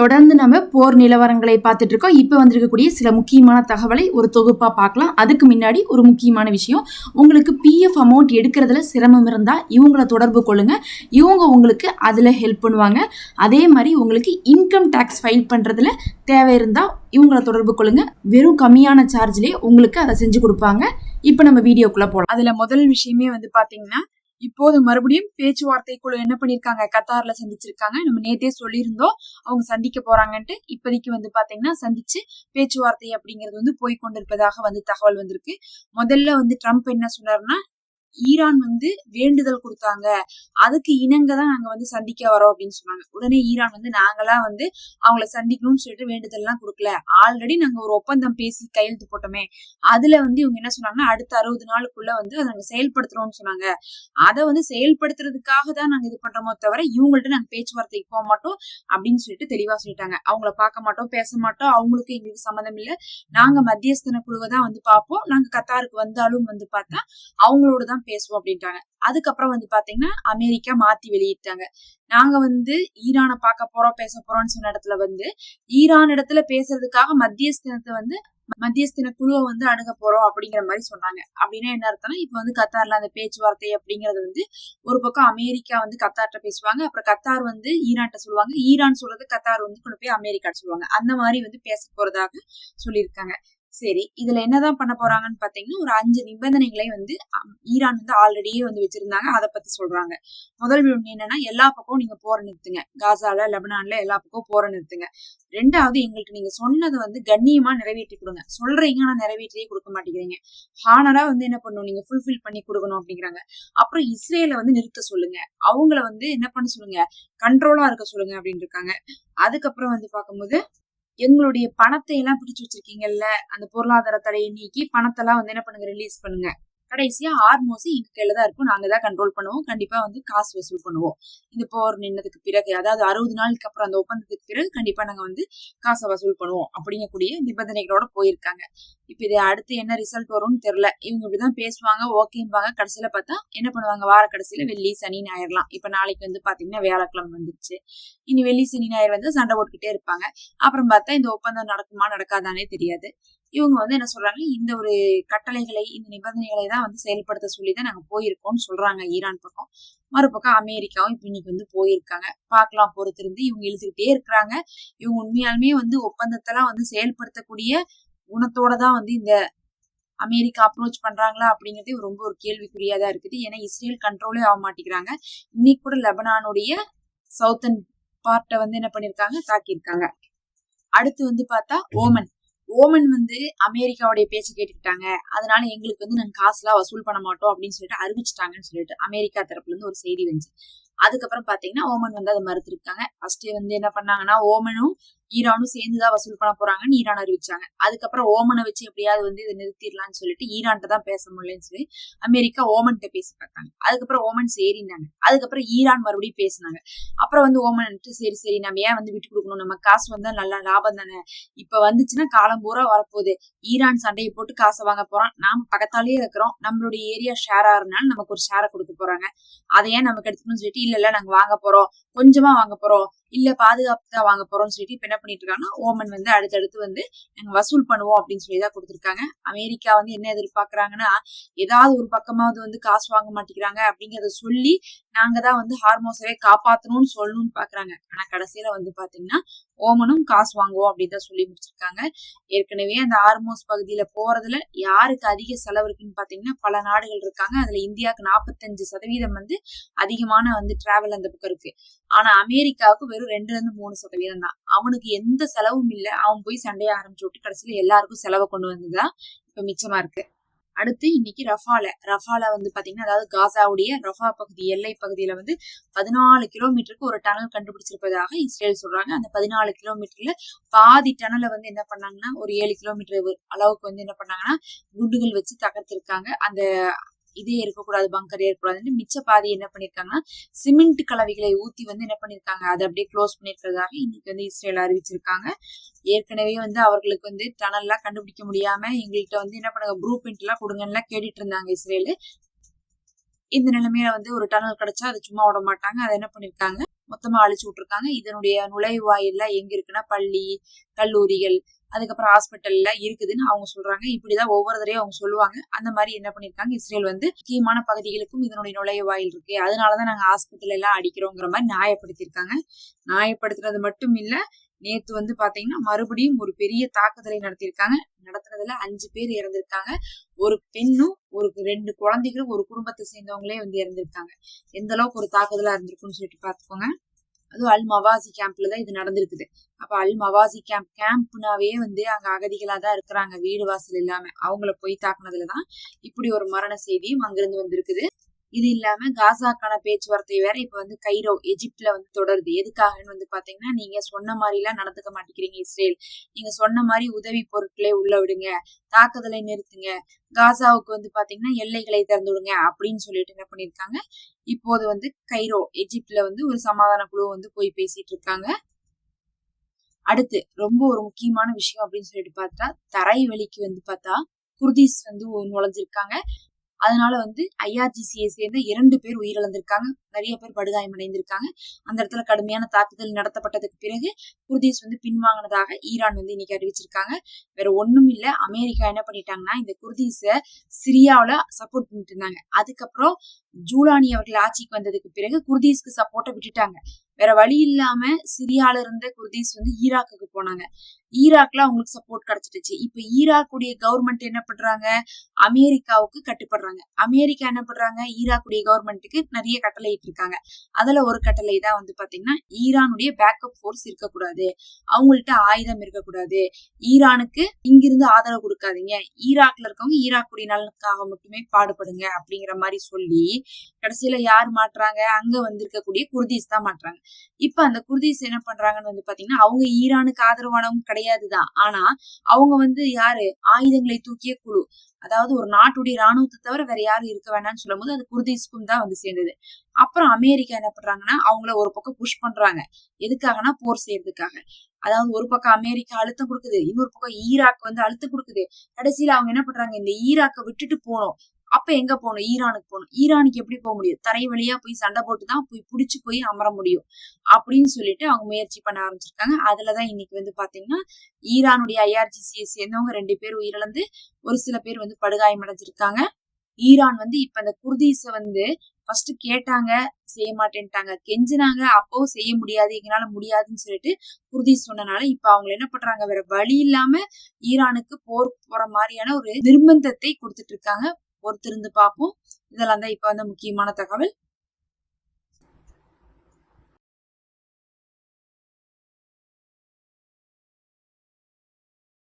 தொடர்ந்து நம்ம போர் நிலவரங்களை பார்த்துட்டு இருக்கோம். இப்போ வந்திருக்கக்கூடிய சில முக்கியமான தகவலை ஒரு தொகுப்பா பார்க்கலாம். அதுக்கு முன்னாடி ஒரு முக்கியமான விஷயம், உங்களுக்கு பிஎஃப் அமௌண்ட் எடுக்கிறதுல சிரமம் இருந்தால் இவங்கள தொடர்பு கொள்ளுங்க. இவங்க உங்களுக்கு அதில் ஹெல்ப் பண்ணுவாங்க. அதே மாதிரி உங்களுக்கு இன்கம் டேக்ஸ் ஃபைல் பண்ணுறதுல தேவை இருந்தால் இவங்கள தொடர்பு கொள்ளுங்க. வெறும் கம்மியான சார்ஜ்லேயே உங்களுக்கு அதை செஞ்சு கொடுப்பாங்க. இப்போ நம்ம வீடியோக்குள்ளே போகலாம். அதில் முதல் விஷயமே வந்து பார்த்தீங்கன்னா, இப்போது மறுபடியும் பேச்சுவார்த்தை குழு என்ன பண்ணிருக்காங்க, கத்தார்ல சந்திச்சிருக்காங்க. நம்ம நேத்தே சொல்லியிருந்தோம் அவங்க சந்திக்க போறாங்கன்ட்டு. இப்போதைக்கு வந்து பாத்தீங்கன்னா சந்திச்சு பேச்சுவார்த்தை அப்படிங்கிறது வந்து போய் கொண்டிருப்பதாக வந்து தகவல் வந்திருக்கு. முதல்ல வந்து ட்ரம்ப் என்ன சொன்னாருன்னா, ஈரான் வந்து வேண்டுதல் கொடுத்தாங்க, அதுக்கு இணங்க தான் நாங்க வந்து சந்திக்க வரோம் அப்படின்னு சொன்னாங்க. உடனே ஈரான் வந்து நாங்களாம் வந்து அவங்கள சந்திக்கணும்னு சொல்லிட்டு வேண்டுதல் எல்லாம் கொடுக்கல, ஆல்ரெடி நாங்க ஒரு ஒப்பந்தம் பேசி கையெழுத்து போட்டோமே, அதுல வந்து இவங்க என்ன சொன்னாங்கன்னா அடுத்த 60 நாளுக்குள்ள வந்து அதை நாங்க செயல்படுத்துறோம்னு சொன்னாங்க. அதை வந்து செயல்படுத்துறதுக்காக தான் நாங்க இது பண்றோமோ தவிர இவங்கள்ட்ட நாங்க பேச்சுவார்த்தைக்கு போக மாட்டோம் அப்படின்னு சொல்லிட்டு தெளிவா சொல்லிட்டாங்க. அவங்கள பார்க்க மாட்டோம், பேச மாட்டோம், அவங்களுக்கு எங்களுக்கு சம்மந்தம் இல்லை, நாங்க மத்தியஸ்தன குழுவை தான் வந்து பார்ப்போம், நாங்க கத்தாருக்கு வந்தாலும் வந்து பார்த்தா அவங்களோட தான் பேசுவோம் அப்படின்ட்டாங்க. அதுக்கப்புறம் வந்து பாத்தீங்கன்னா அமெரிக்கா மாத்தி வெளியிட்டாங்க. நாங்க வந்து ஈரானை பார்க்க போறோம் பேச போறோம்னு சொன்ன இடத்துல வந்து ஈரான் இடத்துல பேசுறதுக்காக மத்தியஸ்தன குழுவை வந்து அணுக போறோம் அப்படிங்கிற மாதிரி சொன்னாங்க. அப்படின்னா என்ன அர்த்தம்னா, இப்ப வந்து கத்தார்ல அந்த பேச்சுவார்த்தை அப்படிங்கறது வந்து ஒரு பக்கம் அமெரிக்கா வந்து கத்தார்ட்ட பேசுவாங்க, அப்புறம் கத்தார் வந்து ஈரான்ட்ட சொல்லுவாங்க, ஈரான் சொல்றது கத்தார் வந்து கொண்டு போய் அமெரிக்காட்ட சொல்லுவாங்க. அந்த மாதிரி வந்து பேச போறதாக சொல்லியிருக்காங்க. சரி, இதுல என்னதான் பண்ண போறாங்கன்னு பாத்தீங்கன்னா, ஒரு 5 நிபந்தனைகளை வந்து ஈரான் வந்து ஆல்ரெடியே வந்து வச்சிருந்தாங்க. அதை பத்தி சொல்றாங்க. முதல் ஒண்ணு என்னன்னா, எல்லா பக்கமும் நீங்க போற நிறுத்துங்க, காசால லெபனான்ல எல்லா பக்கம் போற நிறுத்துங்க. ரெண்டாவது, எங்கள்கிட்ட நீங்க சொன்னதை வந்து கண்ணியமா நிறைவேற்றி கொடுங்க. சொல்றீங்க ஆனா நிறைவேற்றியே கொடுக்க மாட்டேங்கிறீங்க, ஹானரா வந்து என்ன பண்ணணும், நீங்க ஃபுல்ஃபில் பண்ணி கொடுக்கணும் அப்படிங்கிறாங்க. அப்புறம் இஸ்ரேல வந்து நிறுத்த சொல்லுங்க, அவங்கள வந்து என்ன பண்ண சொல்லுங்க, கண்ட்ரோலா இருக்க சொல்லுங்க அப்படின்னு இருக்காங்க. அதுக்கப்புறம் வந்து பார்க்கும்போது, எங்களுடைய பணத்தை எல்லாம் பிடிச்சு வச்சிருக்கீங்கல்ல, அந்த பொருளாதார தடையை நீக்கி பணத்தை எல்லாம் வந்து என்ன பண்ணுங்க, ரிலீஸ் பண்ணுங்க. கடைசியா ஹார்மோஸ் எங்க கையில தான் இருக்கும், நாங்க தான் கண்ட்ரோல் பண்ணுவோம், கண்டிப்பா வந்து காசு வசூல் பண்ணுவோம். இந்த போர் நின்னதுக்கு பிறகு, அதாவது 60 நாளுக்கு அப்புறம் அந்த ஒப்பந்தத்துக்கு பிறகு கண்டிப்பா நாங்க வந்து காசை வசூல் பண்ணுவோம் அப்படிங்கக்கூடிய நிபந்தனைகளோட போயிருக்காங்க. இப்ப இது அடுத்து என்ன ரிசல்ட் வரும்னு தெரியல. இவங்க இப்படிதான் பேசுவாங்க, ஓகேம்பாங்க, கடைசியில பார்த்தா என்ன பண்ணுவாங்க, வார கடைசியில வெள்ளி சனி ஞாயிறலாம். இப்ப நாளைக்கு வந்து பாத்தீங்கன்னா வியாழக்கிழமை வந்துருச்சு, இனி வெள்ளி சனி ஞாயிறு வந்து சண்டை போட்டுக்கிட்டே இருப்பாங்க. அப்புறம் பார்த்தா இந்த ஒப்பந்தம் நடக்குமா நடக்காதானே தெரியாது. இவங்க வந்து என்ன சொல்றாங்க, இந்த ஒரு கட்டளைகளை இந்த நிபந்தனைகளை தான் வந்து செயல்படுத்த சொல்லிதான் நாங்க போயிருக்கோம்னு சொல்றாங்க ஈரான் பக்கம். மறுபக்கம் அமெரிக்காவும் இப்ப இன்னைக்கு வந்து போயிருக்காங்க. பார்க்கலாம், பொறுத்திருந்து. இவங்க இழுத்துக்கிட்டே இருக்கிறாங்க. இவங்க உண்மையாலுமே வந்து ஒப்பந்தத்தெல்லாம் வந்து செயல்படுத்தக்கூடிய குணத்தோட தான் வந்து இந்த அமெரிக்கா அப்ரோச் பண்றாங்களா அப்படிங்கறதே ரொம்ப ஒரு கேள்விக்குறியாதான் இருக்குது. ஏன்னா இஸ்ரேல் கண்ட்ரோலே ஆக மாட்டேங்கிறாங்க. இன்னைக்கு கூட லெபனானுடைய சவுத்தன் பார்ட்டை வந்து என்ன பண்ணிருக்காங்க, தாக்கியிருக்காங்க. அடுத்து வந்து பார்த்தா ஓமன் வந்து அமெரிக்காவுடைய பேச்சு கேட்டுக்கிட்டாங்க, அதனால எங்களுக்கு வந்து நாங்க காசுலாம் வசூல் பண்ண மாட்டோம் அப்படின்னு சொல்லிட்டு அறிவிச்சிட்டாங்கன்னு சொல்லிட்டு அமெரிக்கா தரப்புல இருந்து ஒரு செய்தி வந்துச்சு. அதுக்கப்புறம் பாத்தீங்கன்னா ஓமன் வந்து அதை மறுத்திருக்காங்க. ஃபர்ஸ்ட் வந்து என்ன பண்ணாங்கன்னா, ஓமனும் ஈரானும் சேர்ந்துதான் வசூல் பண்ண போறாங்கன்னு ஈரான் அறிவிச்சாங்க. அதுக்கப்புறம் ஓமனை வச்சு எப்படியாவது வந்து இதை நிறுத்திடலாம்னு சொல்லிட்டு ஈரான்ட்ட தான் பேச முடியலன்னு சொல்லி அமெரிக்கா ஓமன்கிட்ட பேசி பார்த்தாங்க. அதுக்கப்புறம் ஓமன் சரின்னாங்க. அதுக்கப்புறம் ஈரான் மறுபடியும் பேசினாங்க. அப்புறம் வந்து ஓமன் சரி நம்ம ஏன் வந்து விட்டு கொடுக்கணும், நம்ம காசு வந்தா நல்லா லாபம் தானே, இப்ப வந்துச்சுன்னா காலம் பூரா வரப்போகுது, ஈரான் சண்டையை போட்டு காசை வாங்க போறான், நாம பக்கத்தாலேயே இருக்கிறோம், நம்மளுடைய ஏரியா ஷேர் ஆகுறதுனால நமக்கு ஒரு ஷேரை கொடுக்க போறாங்க, அதை ஏன் நமக்கு எடுத்துக்கணும்னு சொல்லிட்டு இல்ல நாங்க வாங்க போறோம், கொஞ்சமா வாங்க போறோம், இல்ல பாதுகாப்பு தான் வாங்க போறோம்னு சொல்லிட்டு இப்ப என்ன பண்ணிட்டு இருக்காங்கன்னா, ஓமன் வந்து அடுத்தடுத்து வந்து நாங்க வசூல் பண்ணுவோம் அப்படின்னு சொல்லிதான் கொடுத்திருக்காங்க. அமெரிக்கா வந்து என்ன எதிர்பார்க்கறாங்கன்னா, ஏதாவது ஒரு பக்கமாவது வந்து காசு வாங்க மாட்டேங்கிறாங்க அப்படிங்கறத சொல்லி நாங்க தான் வந்து ஹார்மோஸவே காப்பாத்தணும்னு சொல்லணும்னு பாக்குறாங்க. ஆனா கடைசியில வந்து பாத்தீங்கன்னா ஓமனும் காசு வாங்குவோம் அப்படின்னு தான் சொல்லி முடிச்சிருக்காங்க. ஏற்கனவே அந்த ஹார்மோஸ் பகுதியில போறதுல யாருக்கு அதிக செலவு இருக்குன்னு பாத்தீங்கன்னா பல நாடுகள் இருக்காங்க. அதுல இந்தியாவுக்கு 45% வந்து அதிகமான வந்து டிராவல் அந்த பக்கம் இருக்கு. ஆனா அமெரிக்காவுக்கு வெறும் 2-3% தான். அவனுக்கு எந்த செலவும் இல்லை, அவன் போய் சண்டையை ஆரம்பிச்சு விட்டு கடைசியில எல்லாருக்கும் செலவை கொண்டு வந்ததுதான் இப்ப மிச்சமா இருக்கு. அடுத்து இன்னைக்கு ரஃபால வந்து பாத்தீங்கன்னா, அதாவது காசாவுடைய ரஃபா பகுதி எல்லை பகுதியில வந்து 14 கிலோமீட்டருக்கு ஒரு டனல் கண்டுபிடிச்சிருப்பதாக இஸ்ரேல் சொல்றாங்க. அந்த 14 கிலோமீட்டர்ல பாதி டனலை வந்து என்ன பண்ணாங்கன்னா, ஒரு 7 கிலோமீட்டர் அளவுக்கு வந்து என்ன பண்ணாங்கன்னா குண்டுகள் வச்சு தகர்த்திருக்காங்க. அந்த இதே இருக்கக்கூடாது, பங்கரே இருக்கக்கூடாதுன்னு மிச்ச பாதி என்ன பண்ணிருக்காங்கன்னா சிமெண்ட் கலவைகளை ஊத்தி வந்து என்ன பண்ணிருக்காங்க, அதை அப்படியே க்ளோஸ் பண்ணிருக்கிறதாக இன்னைக்கு வந்து இஸ்ரேல் அறிவிச்சிருக்காங்க. ஏற்கனவே வந்து அவர்களுக்கு வந்து டனல் எல்லாம் கண்டுபிடிக்க முடியாம எங்கள்கிட்ட வந்து என்ன பண்ணுங்க, ப்ளூ பிரிண்ட் எல்லாம் கொடுங்கன்னு கேட்டுட்டு இருந்தாங்க இஸ்ரேல். இந்த நிலைமையில வந்து ஒரு டனல் கிடைச்சா அதை சும்மா விட மாட்டாங்க. அதை என்ன பண்ணிருக்காங்க, மொத்தமா அழிச்சு விட்டுருக்காங்க. இதனுடைய நுழைவாயில்ல எங்க இருக்குன்னா பள்ளி, கல்லூரிகள், அதுக்கப்புறம் ஹாஸ்பிட்டல்ல இருக்குதுன்னு அவங்க சொல்றாங்க. இப்படிதான் ஒவ்வொரு தடவையும் அவங்க சொல்லுவாங்க. அந்த மாதிரி என்ன பண்ணிருக்காங்க, இஸ்ரேல் வந்து முக்கியமான பகுதிகளுக்கும் இதனுடைய நுழைவாயில் இருக்கு, அதனாலதான் நாங்க ஹாஸ்பிட்டல் எல்லாம் அடிக்கிறோங்கிற மாதிரி நியாயப்படுத்திருக்காங்க. நியாயப்படுத்துறது மட்டும் இல்ல, நேத்து வந்து பாத்தீங்கன்னா மறுபடியும் ஒரு பெரிய தாக்குதலை நடத்திருக்காங்க. நடத்துனதுல 5 பேர் இறந்திருக்காங்க. ஒரு பெண்ணும் ஒரு 2 குழந்தைகளும் ஒரு குடும்பத்தை சேர்ந்தவங்களே வந்து இறந்திருக்காங்க. எந்த அளவுக்கு ஒரு தாக்குதலா இருந்திருக்குன்னு சொல்லிட்டு பாத்துக்கோங்க. அதுவும் அல் மவாசி கேம்ப்ல தான் இது நடந்திருக்குது. அப்ப அல் மவாசி கேம்ப்னாவே வந்து அங்க அகதிகளா தான் இருக்கிறாங்க, வீடு வாசல் இல்லாம. அவங்கள போய் தாக்குனதுலதான் இப்படி ஒரு மரண செய்தியும் அங்கிருந்து வந்திருக்குது. இது இல்லாம காசாக்கான பேச்சுவார்த்தை வேற இப்ப வந்து கைரோ எஜிப்ட்ல வந்து தொடருது. எதுக்காகன்னு வந்து பாத்தீங்கன்னா, நீங்க சொன்ன மாதிரி எல்லாம் நடந்துக்க மாட்டேங்கிறீங்க இஸ்ரேல், நீங்க சொன்ன மாதிரி உதவி பொருட்களே உள்ள விடுங்க, தாக்குதலை நிறுத்துங்க, காசாவுக்கு வந்து பாத்தீங்கன்னா எல்லைகளை திறந்து விடுங்க அப்படின்னு சொல்லிட்டு என்ன பண்ணிருக்காங்க, இப்போது வந்து கைரோ எஜிப்ட்ல வந்து ஒரு சமாதான குழு வந்து போய் பேசிட்டு இருக்காங்க. அடுத்து ரொம்ப ஒரு முக்கியமான விஷயம் அப்படின்னு சொல்லிட்டு பார்த்தா, தரை வழிக்கு வந்து பார்த்தா குர்திஸ் வந்து நுழைஞ்சிருக்காங்க. அதனால வந்து IRGCயை சேர்ந்த 2 பேர் உயிரிழந்திருக்காங்க, நிறைய பேர் படுகாயம் அடைந்திருக்காங்க. அந்த இடத்துல கடுமையான தாக்குதல் நடத்தப்பட்டதுக்கு பிறகு குர்திஸ் வந்து பின்வாங்கினதாக ஈரான் வந்து இன்னைக்கு அறிவிச்சிருக்காங்க. வேற ஒண்ணும் இல்ல, அமெரிக்கா என்ன பண்ணிட்டாங்கன்னா இந்த குர்திஸ சிரியாவில சப்போர்ட் பண்ணிட்டு இருந்தாங்க. அதுக்கப்புறம் ஜூலானி அவர்கள் ஆட்சிக்கு வந்ததுக்கு பிறகு குர்திஸ்க்கு சப்போர்ட்டை விட்டுட்டாங்க. வேற வழி இல்லாம சிரியால இருந்த குர்திஸ் வந்து ஈராக்குக்கு போனாங்க. ஈராக்ல அவங்களுக்கு சப்போர்ட் கிடைச்சிடுச்சு. இப்ப ஈராக்குடைய கவர்மெண்ட் என்ன பண்றாங்க, அமெரிக்காவுக்கு கட்டுப்படுறாங்க. அமெரிக்கா என்ன பண்றாங்க, ஈராக்குடைய கவர்மெண்ட்டுக்கு நிறைய கட்டளை இருக்காங்க. அதுல ஒரு கட்டளை தான் வந்து பாத்தீங்கன்னா, ஈரானுடைய பேக்கப் போர்ஸ் இருக்கக்கூடாது, அவங்கள்ட்ட ஆயுதம் இருக்கக்கூடாது, ஈரானுக்கு இங்கிருந்து ஆதரவு கொடுக்காதீங்க, ஈராக்ல இருக்கவங்க ஈராக்குடைய நலனுக்காக மட்டுமே பாடுபடுங்க அப்படிங்கிற மாதிரி சொல்லி கடைசியில யார் மாட்டுறாங்க, அங்க வந்திருக்கக்கூடிய குர்திஸ் தான் மாட்டுறாங்க. இப்ப அந்த குர்திஸ் என்ன பண்றாங்கன்னு வந்து பாத்தீங்கன்னா, அவங்க ஈரானுக்கு ஆதரவானவங்க கிடையாதுதான், ஆனா அவங்க வந்து யாரு, ஆயுதங்களை தூக்கிய குழு. அதாவது ஒரு நாட்டுடைய ராணுவத்தை தவிர வேற யாரும் இருக்க வேண்டாம்னு சொல்லும் போது அது குர்திஸ்க்கும் தான் வந்து சேர்ந்தது. அப்புறம் அமெரிக்கா என்ன பண்றாங்கன்னா, அவங்கள ஒரு பக்கம் புஷ் பண்றாங்க. எதுக்காகனா போர் செய்யறதுக்காக. அதாவது ஒரு பக்கம் அமெரிக்கா அழுத்தம் கொடுக்குது, இன்னொரு பக்கம் ஈராக் வந்து அழுத்தம் கொடுக்குது. கடைசியில அவங்க என்ன பண்றாங்க, இந்த ஈராக்கை விட்டுட்டு போனோம். அப்ப எங்க போகணும், ஈரானுக்கு போகணும். ஈரானுக்கு எப்படி போக முடியும், தரை வழியா போய் சண்டை போட்டுதான் போய் புடிச்சு போய் அமர முடியும் அப்படின்னு சொல்லிட்டு அவங்க முயற்சி பண்ண ஆரம்பிச்சிருக்காங்க. அதுலதான் இன்னைக்கு வந்து பாத்தீங்கன்னா ஈரானுடைய IRGCயை சேர்ந்தவங்க 2 பேர் உயிரிழந்து ஒரு சில பேர் வந்து படுகாயம் அடைஞ்சிருக்காங்க. ஈரான் வந்து இப்ப அந்த குர்திஸ வந்து ஃபர்ஸ்ட் கேட்டாங்க, செய்ய மாட்டேன்ட்டாங்க, கெஞ்சினாங்க, அப்பவும் செய்ய முடியாது, எங்களால முடியாதுன்னு சொல்லிட்டு குர்திஸ் சொன்னனால இப்ப அவங்க என்ன பண்றாங்க, வேற வழி இல்லாம ஈரானுக்கு போர் போற மாதிரியான ஒரு நிர்பந்தத்தை கொடுத்துட்டு இருக்காங்க. பொறுத்திருந்து பார்ப்போம். இதெல்லாம் தான் இப்ப வந்து முக்கியமான தகவல்.